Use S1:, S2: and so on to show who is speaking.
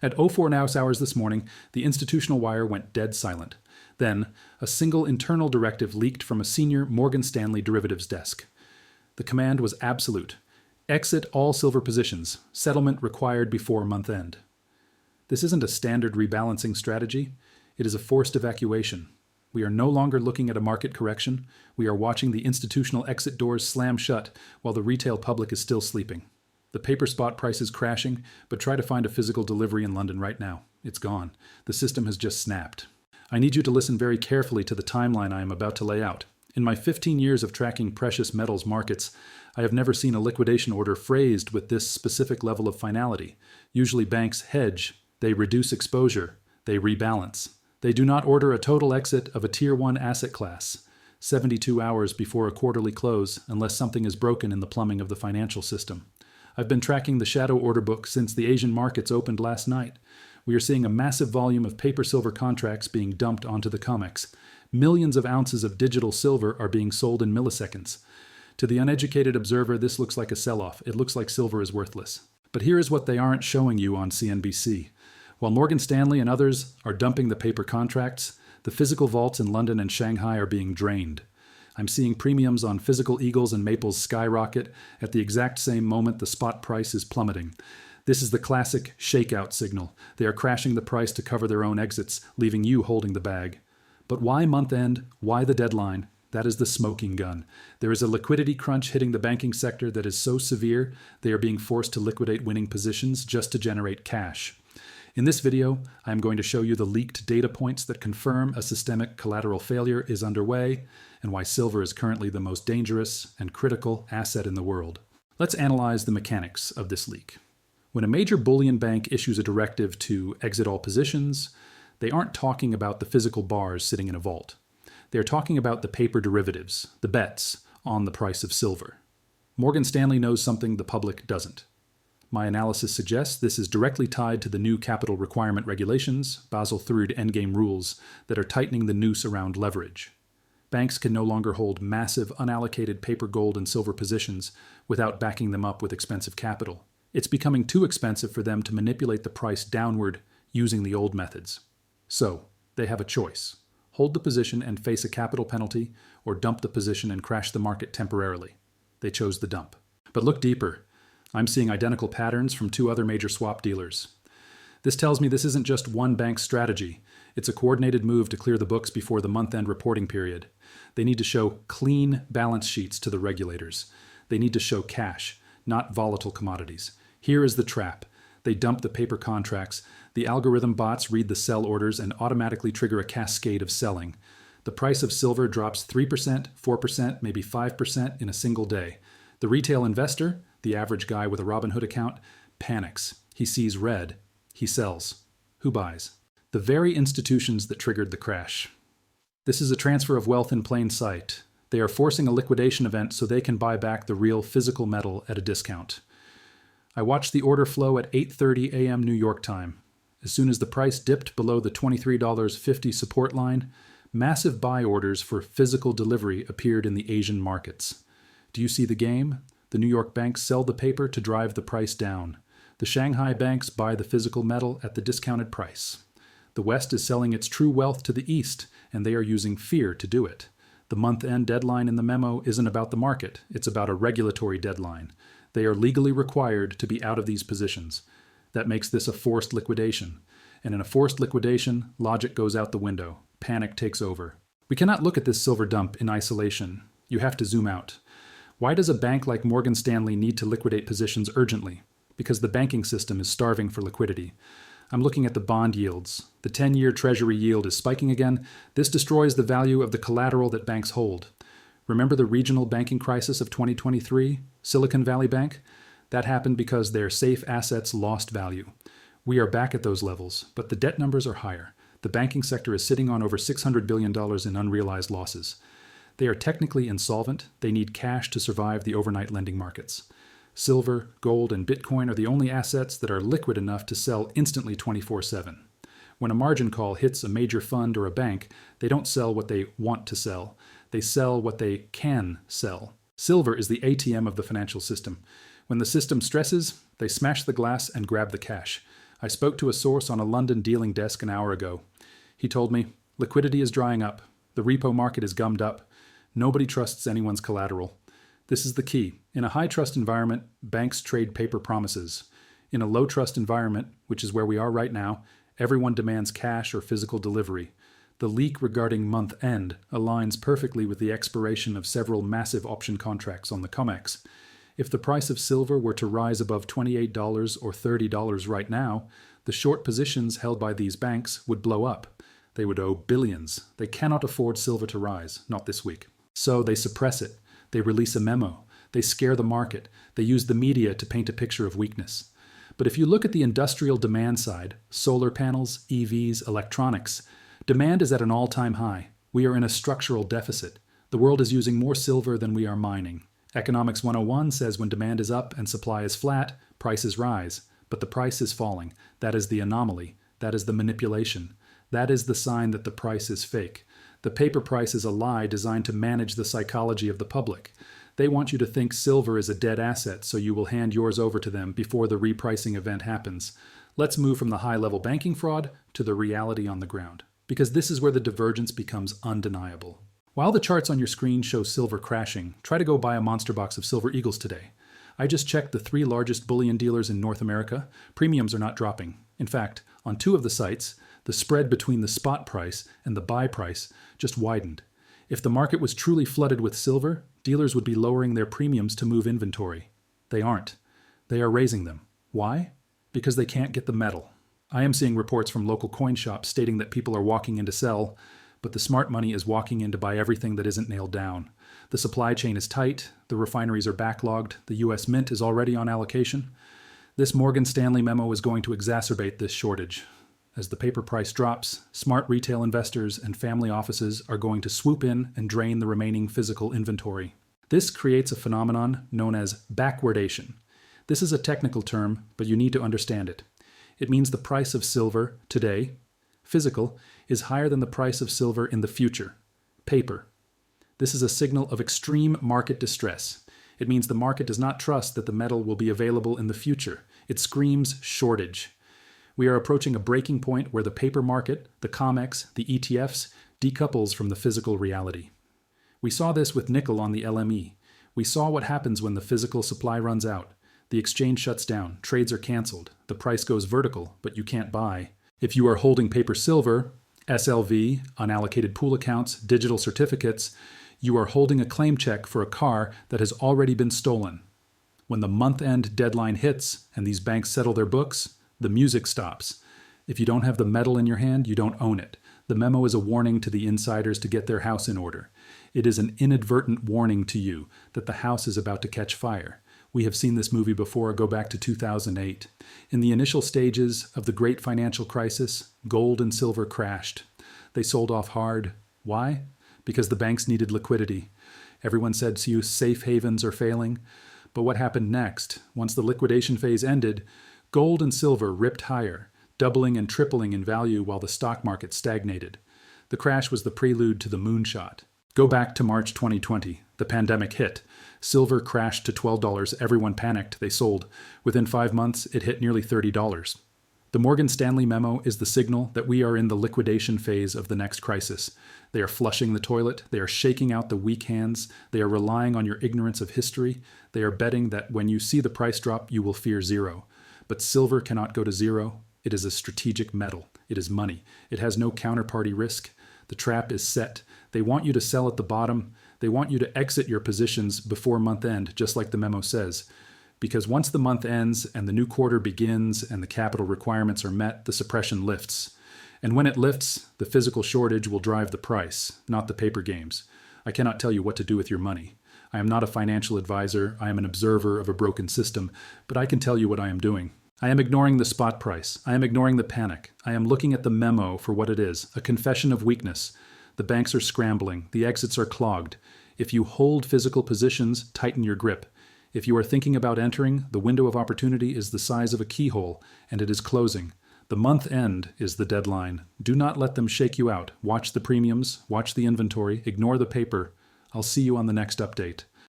S1: At 04 hours this morning, the institutional wire went dead silent. Then, a single internal directive leaked from a senior Morgan Stanley derivatives desk. The command was absolute. Exit all silver positions. Settlement required before month end. This isn't a standard rebalancing strategy. It is a forced evacuation. We are no longer looking at a market correction. We are watching the institutional exit doors slam shut while the retail public is still sleeping. The paper spot price is crashing, but try to find a physical delivery in London right now. It's gone. The system has just snapped. I need you to listen very carefully to the timeline I am about to lay out. In my 15 years of tracking precious metals markets, I have never seen a liquidation order phrased with this specific level of finality. Usually banks hedge, they reduce exposure, they rebalance. They do not order a total exit of a Tier 1 asset class 72 hours before a quarterly close unless something is broken in the plumbing of the financial system. I've been tracking the shadow order book since the Asian markets opened last night. We are seeing a massive volume of paper silver contracts being dumped onto the COMEX. Millions of ounces of digital silver are being sold in milliseconds. To the uneducated observer, this looks like a sell-off. It looks like silver is worthless. But here is what they aren't showing you on CNBC. While Morgan Stanley and others are dumping the paper contracts, the physical vaults in London and Shanghai are being drained. I'm seeing premiums on physical eagles and maples skyrocket at the exact same moment the spot price is plummeting. This is the classic shakeout signal. They are crashing the price to cover their own exits, leaving you holding the bag. But why month end? Why the deadline? That is the smoking gun. There is a liquidity crunch hitting the banking sector that is so severe they are being forced to liquidate winning positions just to generate cash. In this video, I am going to show you the leaked data points that confirm a systemic collateral failure is underway and why silver is currently the most dangerous and critical asset in the world. Let's analyze the mechanics of this leak. When a major bullion bank issues a directive to exit all positions, they aren't talking about the physical bars sitting in a vault. They are talking about the paper derivatives, the bets on the price of silver. Morgan Stanley knows something the public doesn't. My analysis suggests this is directly tied to the new capital requirement regulations, Basel III endgame rules, that are tightening the noose around leverage. Banks can no longer hold massive unallocated paper, gold, and silver positions without backing them up with expensive capital. It's becoming too expensive for them to manipulate the price downward using the old methods. So, they have a choice. Hold the position and face a capital penalty, or dump the position and crash the market temporarily. They chose the dump. But look deeper. I'm seeing identical patterns from two other major swap dealers. This tells me this isn't just one bank's strategy. It's a coordinated move to clear the books before the month-end reporting period. They need to show clean balance sheets to the regulators. They need to show cash, not volatile commodities. Here is the trap. They dump the paper contracts. The algorithm bots read the sell orders and automatically trigger a cascade of selling. The price of silver drops 3%, 4%, maybe 5% in a single day. The retail investor, the average guy with a Robinhood account, panics. He sees red. He sells. Who buys? The very institutions that triggered the crash. This is a transfer of wealth in plain sight. They are forcing a liquidation event so they can buy back the real physical metal at a discount. I watched the order flow at 8:30 a.m. New York time. As soon as the price dipped below the $23.50 support line, massive buy orders for physical delivery appeared in the Asian markets. Do you see the game? The New York banks sell the paper to drive the price down. The Shanghai banks buy the physical metal at the discounted price. The West is selling its true wealth to the East, and they are using fear to do it. The month-end deadline in the memo isn't about the market. It's about a regulatory deadline. They are legally required to be out of these positions. That makes this a forced liquidation. And in a forced liquidation, logic goes out the window. Panic takes over. We cannot look at this silver dump in isolation. You have to zoom out. Why does a bank like Morgan Stanley need to liquidate positions urgently? Because the banking system is starving for liquidity. I'm looking at the bond yields. The 10-year Treasury yield is spiking again. This destroys the value of the collateral that banks hold. Remember the regional banking crisis of 2023? Silicon Valley Bank? That happened because their safe assets lost value. We are back at those levels, but the debt numbers are higher. The banking sector is sitting on over $600 billion in unrealized losses. They are technically insolvent. They need cash to survive the overnight lending markets. Silver, gold, and Bitcoin are the only assets that are liquid enough to sell instantly 24/7. When a margin call hits a major fund or a bank, they don't sell what they want to sell. They sell what they can sell. Silver is the ATM of the financial system. When the system stresses, they smash the glass and grab the cash. I spoke to a source on a London dealing desk an hour ago. He told me, liquidity is drying up. The repo market is gummed up. Nobody trusts anyone's collateral. This is the key. In a high-trust environment, banks trade paper promises. In a low-trust environment, which is where we are right now, everyone demands cash or physical delivery. The leak regarding month-end aligns perfectly with the expiration of several massive option contracts on the COMEX. If the price of silver were to rise above $28 or $30 right now, the short positions held by these banks would blow up. They would owe billions. They cannot afford silver to rise, not this week. So they suppress it. They release a memo. They scare the market. They use the media to paint a picture of weakness. But if you look at the industrial demand side, solar panels, EVs, electronics, demand is at an all-time high. We are in a structural deficit. The world is using more silver than we are mining. Economics 101 says when demand is up and supply is flat, prices rise. But the price is falling. That is the anomaly. That is the manipulation. That is the sign that the price is fake. The paper price is a lie designed to manage the psychology of the public. They want you to think silver is a dead asset, so you will hand yours over to them before the repricing event happens. Let's move from the high-level banking fraud to the reality on the ground, because this is where the divergence becomes undeniable. While the charts on your screen show silver crashing, try to go buy a monster box of Silver Eagles today. I just checked the 3 largest bullion dealers in North America. Premiums are not dropping. In fact, on 2 of the sites, the spread between the spot price and the buy price just widened. If the market was truly flooded with silver, dealers would be lowering their premiums to move inventory. They aren't. They are raising them. Why? Because they can't get the metal. I am seeing reports from local coin shops stating that people are walking in to sell, but the smart money is walking in to buy everything that isn't nailed down. The supply chain is tight, the refineries are backlogged, the US Mint is already on allocation. This Morgan Stanley memo is going to exacerbate this shortage. As the paper price drops, smart retail investors and family offices are going to swoop in and drain the remaining physical inventory. This creates a phenomenon known as backwardation. This is a technical term, but you need to understand it. It means the price of silver today, physical, is higher than the price of silver in the future, paper. This is a signal of extreme market distress. It means the market does not trust that the metal will be available in the future. It screams shortage. We are approaching a breaking point where the paper market, the COMEX, the ETFs, decouples from the physical reality. We saw this with nickel on the LME. We saw what happens when the physical supply runs out. The exchange shuts down, trades are canceled, the price goes vertical, but you can't buy. If you are holding paper silver, SLV, unallocated pool accounts, digital certificates, you are holding a claim check for a car that has already been stolen. When the month-end deadline hits and these banks settle their books, the music stops. If you don't have the metal in your hand, you don't own it. The memo is a warning to the insiders to get their house in order. It is an inadvertent warning to you that the house is about to catch fire. We have seen this movie before. Go back to 2008. In the initial stages of the great financial crisis, gold and silver crashed. They sold off hard. Why? Because the banks needed liquidity. Everyone said to you, safe havens are failing. But what happened next? Once the liquidation phase ended, gold and silver ripped higher, doubling and tripling in value while the stock market stagnated. The crash was the prelude to the moonshot. Go back to March 2020. The pandemic hit. Silver crashed to $12. Everyone panicked. They sold. Within 5 months, it hit nearly $30. The Morgan Stanley memo is the signal that we are in the liquidation phase of the next crisis. They are flushing the toilet. They are shaking out the weak hands. They are relying on your ignorance of history. They are betting that when you see the price drop, you will fear zero. But silver cannot go to zero. It is a strategic metal. It is money. It has no counterparty risk. The trap is set. They want you to sell at the bottom. They want you to exit your positions before month end, just like the memo says. Because once the month ends and the new quarter begins and the capital requirements are met, the suppression lifts. And when it lifts, the physical shortage will drive the price, not the paper games. I cannot tell you what to do with your money. I am not a financial advisor. I am an observer of a broken system, but I can tell you what I am doing. I am ignoring the spot price. I am ignoring the panic. I am looking at the memo for what it is, a confession of weakness. The banks are scrambling. The exits are clogged. If you hold physical positions, tighten your grip. If you are thinking about entering, the window of opportunity is the size of a keyhole, and it is closing. The month end is the deadline. Do not let them shake you out. Watch the premiums, watch the inventory, ignore the paper. I'll see you on the next update.